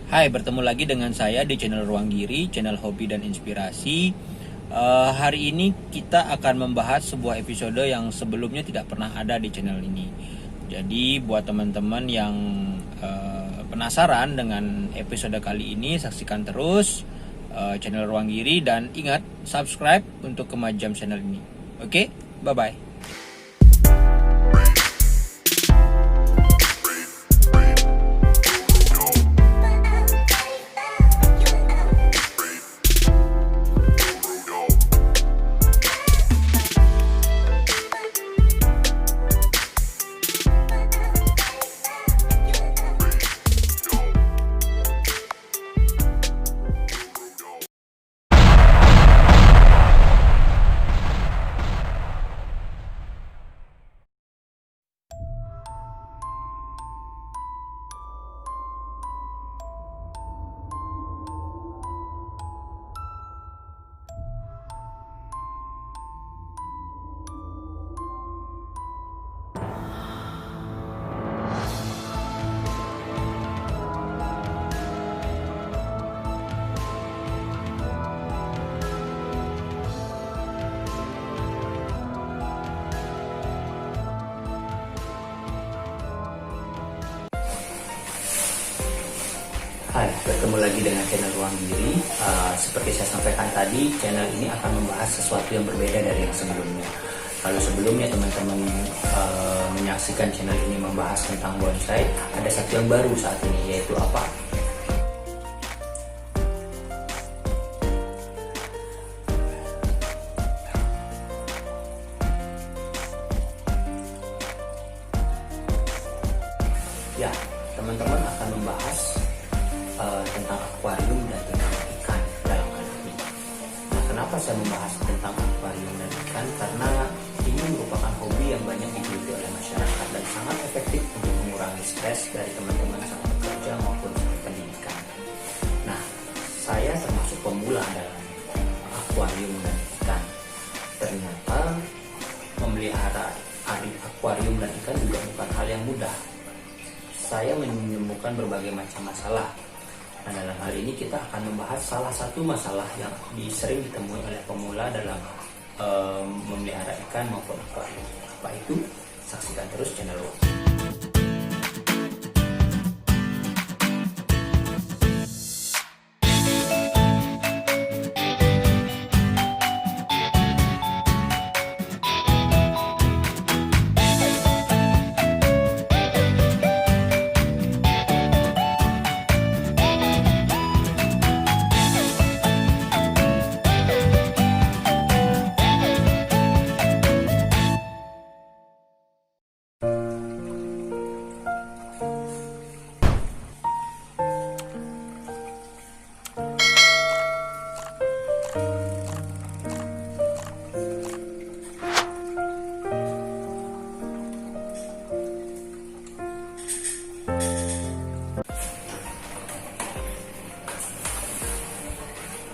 Hai, bertemu lagi dengan saya di channel Ruang Giri, channel hobi dan inspirasi. Hari ini kita akan membahas sebuah episode yang sebelumnya tidak pernah ada di channel ini. Jadi buat teman-teman yang penasaran dengan episode kali ini, saksikan terus channel Ruang Giri dan ingat subscribe untuk kemajuan channel ini. Oke, bye-bye. Hai, bertemu lagi dengan channel Ruang Giri. Seperti saya sampaikan tadi, channel ini akan membahas sesuatu yang berbeda dari yang sebelumnya. Kalau sebelumnya teman-teman menyaksikan channel ini membahas tentang bonsai, ada satu yang baru saat ini, yaitu apa? Ya, teman-teman akan membahas tentang akuarium dan tentang ikan dalam hal ini. Nah, kenapa saya membahas tentang akuarium dan ikan? Karena ini merupakan hobi yang banyak digeluti oleh masyarakat dan sangat efektif untuk mengurangi stres dari teman-teman saat bekerja maupun saat pendidikan. Nah, saya termasuk pemula dalam akuarium dan ikan. Ternyata memelihara akuarium dan ikan juga bukan hal yang mudah. Saya menemukan berbagai macam masalah. Nah, dalam hal ini kita akan membahas salah satu masalah yang sering ditemui oleh pemula dalam memelihara ikan maupun akuarium. Apa itu? Saksikan terus channel Ruang.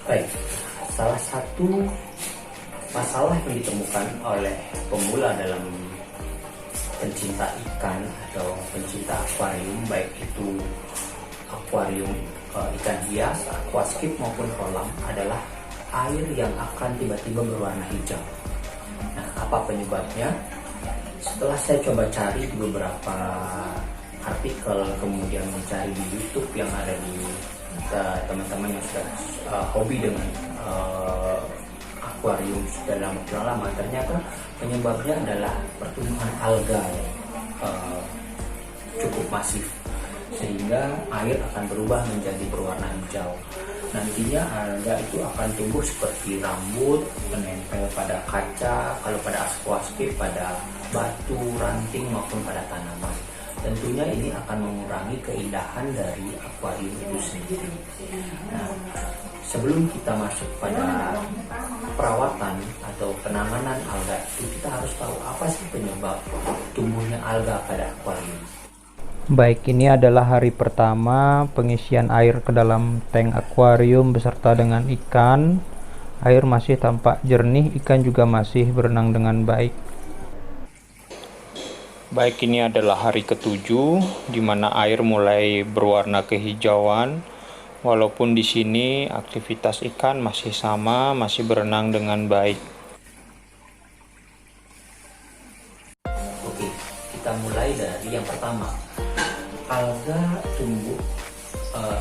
Baik, salah satu masalah yang ditemukan oleh pemula dalam pencinta ikan atau pencinta akuarium, baik itu akuarium ikan hias, aquascape maupun kolam, adalah air yang akan tiba-tiba berwarna hijau. Nah, apa penyebabnya? Setelah saya coba cari di beberapa artikel, kemudian mencari di YouTube yang ada di teman-teman yang sudah hobi dengan akuarium sudah lama, ternyata penyebabnya adalah pertumbuhan alga yang cukup masif, sehingga air akan berubah menjadi berwarna hijau. Nantinya alga itu akan tumbuh seperti rambut, menempel pada kaca, kalau pada aquascape pada batu, ranting maupun pada tanaman. Tentunya ini akan mengurangi keindahan dari akuarium itu sendiri. Nah, sebelum kita masuk pada perawatan atau penanganan alga itu, kita harus tahu apa sih penyebab tumbuhnya alga pada akuarium. Baik, ini adalah hari pertama pengisian air ke dalam tank akuarium beserta dengan ikan. Air masih tampak jernih, ikan juga masih berenang dengan baik. Baik, ini adalah hari ke-7 di mana air mulai berwarna kehijauan Walaupun di sini aktivitas ikan masih sama, masih berenang dengan baik. Oke, kita mulai dari yang pertama. Alga tumbuh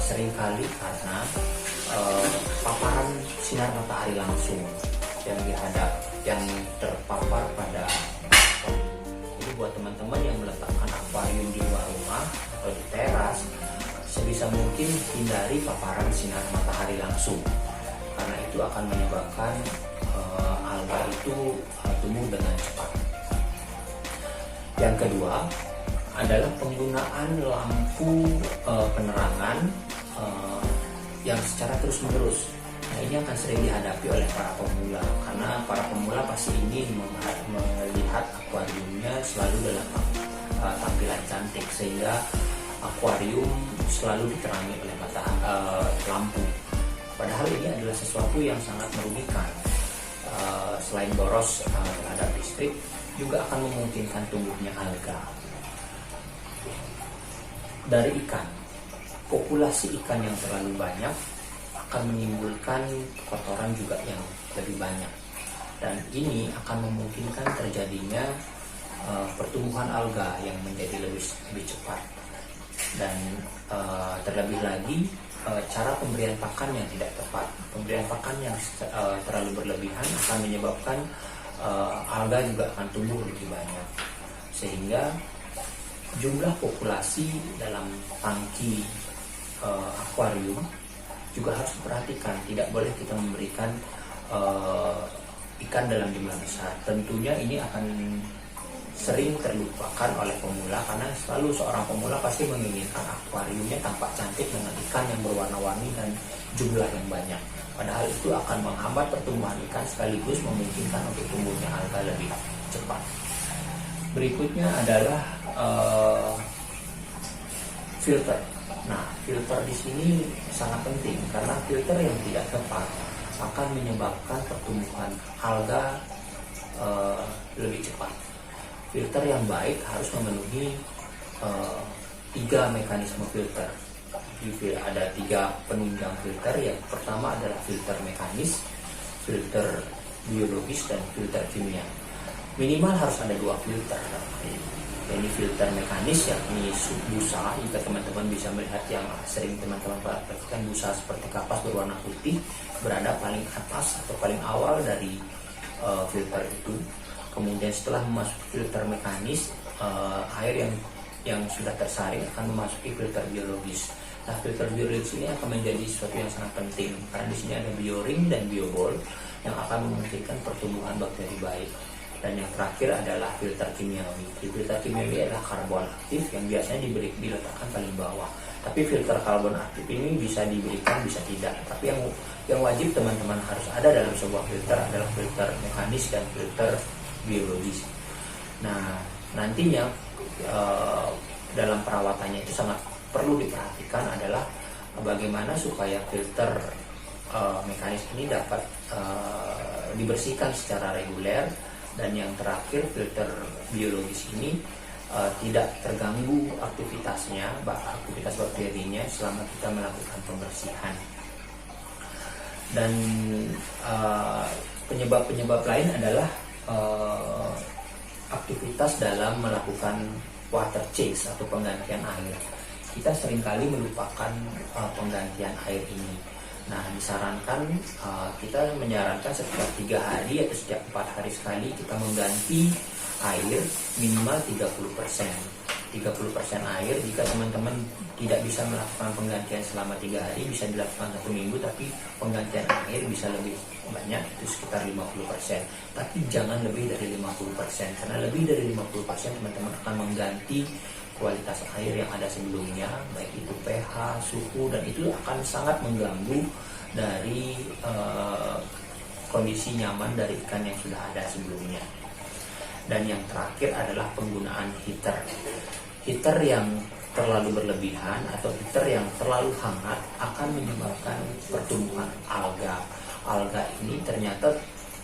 seringkali karena paparan sinar matahari langsung yang terpapar pada. Jadi buat teman-teman yang meletakkan akuarium di luar rumah atau di teras, sebisa mungkin hindari paparan sinar matahari langsung, karena itu akan menyebabkan alga itu tumbuh dengan cepat. Yang kedua adalah penggunaan lampu penerangan yang secara terus-menerus. Nah, ini akan sering dihadapi oleh para pemula, karena para pemula pasti ingin melihat akuariumnya selalu dalam tampilan cantik, sehingga akuarium selalu diterangi oleh lampu. Padahal ini adalah sesuatu yang sangat merugikan. Selain boros terhadap listrik, juga akan memungkinkan tumbuhnya alga. Dari ikan, populasi ikan yang terlalu banyak akan menimbulkan kotoran juga yang lebih banyak, dan ini akan memungkinkan terjadinya pertumbuhan alga yang menjadi lebih cepat. Dan terlebih lagi cara pemberian pakan yang tidak tepat, pemberian pakan yang terlalu berlebihan akan menyebabkan alga juga akan tumbuh lebih banyak, sehingga jumlah populasi dalam tangki akuarium juga harus diperhatikan. Tidak boleh kita memberikan ikan dalam jumlah besar. Tentunya ini akan sering terlupakan oleh pemula, karena selalu seorang pemula pasti menginginkan akuariumnya tampak cantik dengan ikan yang berwarna-warni dan jumlah yang banyak. Padahal itu akan menghambat pertumbuhan ikan sekaligus memungkinkan untuk tumbuhnya alga lebih cepat. Berikutnya adalah filter. Nah, filter di sini sangat penting, karena filter yang tidak tepat akan menyebabkan pertumbuhan alga lebih cepat. Filter yang baik harus memenuhi 3 mekanisme filter. Jadi ada 3 penunjang filter. Yang pertama adalah filter mekanis, filter biologis, dan filter kimia. Minimal harus ada 2 filter. Ini filter mekanis, yakni busa. Jika teman-teman bisa melihat yang sering teman-teman perhatikan, busa seperti kapas berwarna putih berada paling atas atau paling awal dari filter itu. Kemudian setelah memasuki filter mekanis, air yang sudah tersaring akan memasuki filter biologis. Nah, filter biologis ini akan menjadi sesuatu yang sangat penting, karena di sini ada bioring dan biobol yang akan memungkinkan pertumbuhan bakteri baik. Dan yang terakhir adalah filter kimiawi. Filter kimiawi adalah karbon aktif yang biasanya diletakkan paling bawah. Tapi filter karbon aktif ini bisa diberikan, bisa tidak. Tapi yang wajib teman-teman harus ada dalam sebuah filter adalah filter mekanis dan filter biologis. Nah, nantinya dalam perawatannya itu sangat perlu diperhatikan adalah bagaimana supaya filter mekanis ini dapat dibersihkan secara reguler. Dan yang terakhir, filter biologis ini tidak terganggu aktivitas bakterinya selama kita melakukan pembersihan. Dan penyebab-penyebab lain adalah aktivitas dalam melakukan water change atau penggantian air. Kita seringkali melupakan penggantian air ini. Nah, kita menyarankan setiap 3 hari atau setiap 4 hari sekali kita mengganti air minimal 30%. 30% air. Jika teman-teman tidak bisa melakukan penggantian selama 3 hari, bisa dilakukan 1 minggu, tapi penggantian air bisa lebih banyak, itu sekitar 50%. Tapi jangan lebih dari 50%, karena lebih dari 50% teman-teman akan mengganti kualitas air yang ada sebelumnya, baik itu pH, suhu, dan itu akan sangat mengganggu dari kondisi nyaman dari ikan yang sudah ada sebelumnya. Dan yang terakhir adalah penggunaan heater. Heater yang terlalu berlebihan atau heater yang terlalu hangat akan menyebabkan pertumbuhan alga. Alga ini ternyata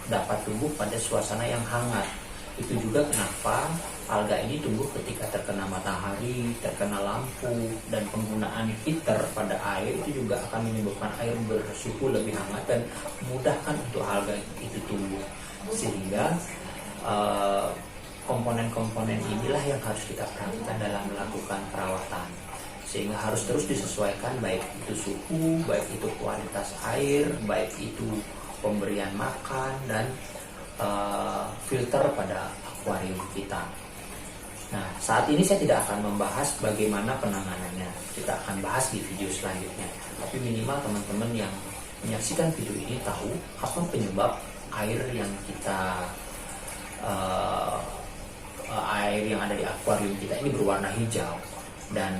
dapat tumbuh pada suasana yang hangat. Itu juga kenapa Alga ini tumbuh ketika terkena matahari, terkena lampu, dan penggunaan heater pada air itu juga akan menyebabkan air bersuhu lebih hangat dan memudahkan untuk alga itu tumbuh. Sehingga komponen-komponen inilah yang harus kita perhatikan dalam melakukan perawatan. Sehingga harus terus disesuaikan, baik itu suhu, baik itu kualitas air, baik itu pemberian makan, dan filter pada akuarium kita. Nah, saat ini saya tidak akan membahas bagaimana penanganannya. Kita akan bahas di video selanjutnya. Tapi minimal teman-teman yang menyaksikan video ini tahu apa penyebab air yang air yang ada di akuarium kita ini berwarna hijau, dan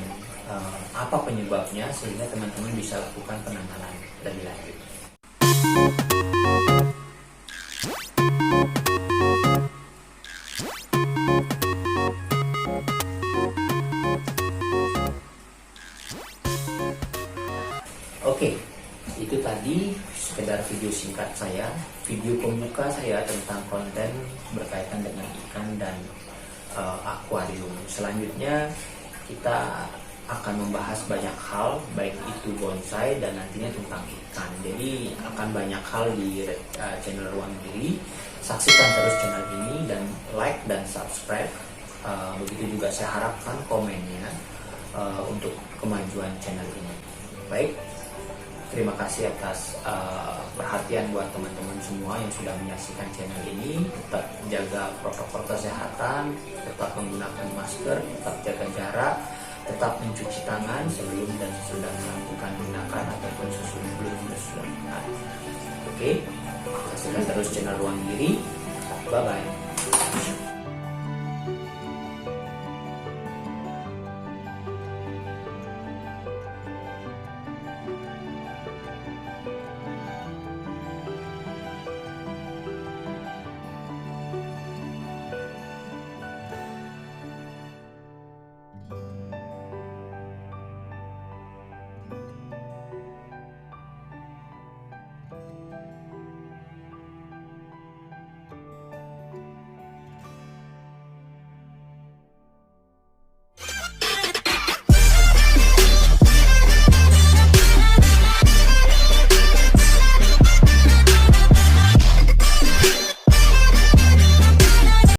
apa penyebabnya, sehingga teman-teman bisa lakukan penanganan lebih lanjut. Oke, itu tadi sekedar video singkat saya, video pembuka saya tentang konten berkaitan dengan ikan dan akuarium. Selanjutnya kita akan membahas banyak hal, baik itu bonsai dan nantinya tentang ikan. Jadi akan banyak hal di channel Ruang Giri. Saksikan terus channel ini dan like dan subscribe. Begitu juga saya harapkan komennya untuk kemajuan channel ini. Baik, terima kasih atas perhatian buat teman-teman semua yang sudah menyaksikan channel ini. Tetap jaga protokol kesehatan, tetap menggunakan masker, tetap jaga jarak, tetap mencuci tangan sebelum dan sesudah melakukan tindakan ataupun sebelum dan sesudah tindakan. Oke, saksikan terus channel Ruang Giri. Bye bye.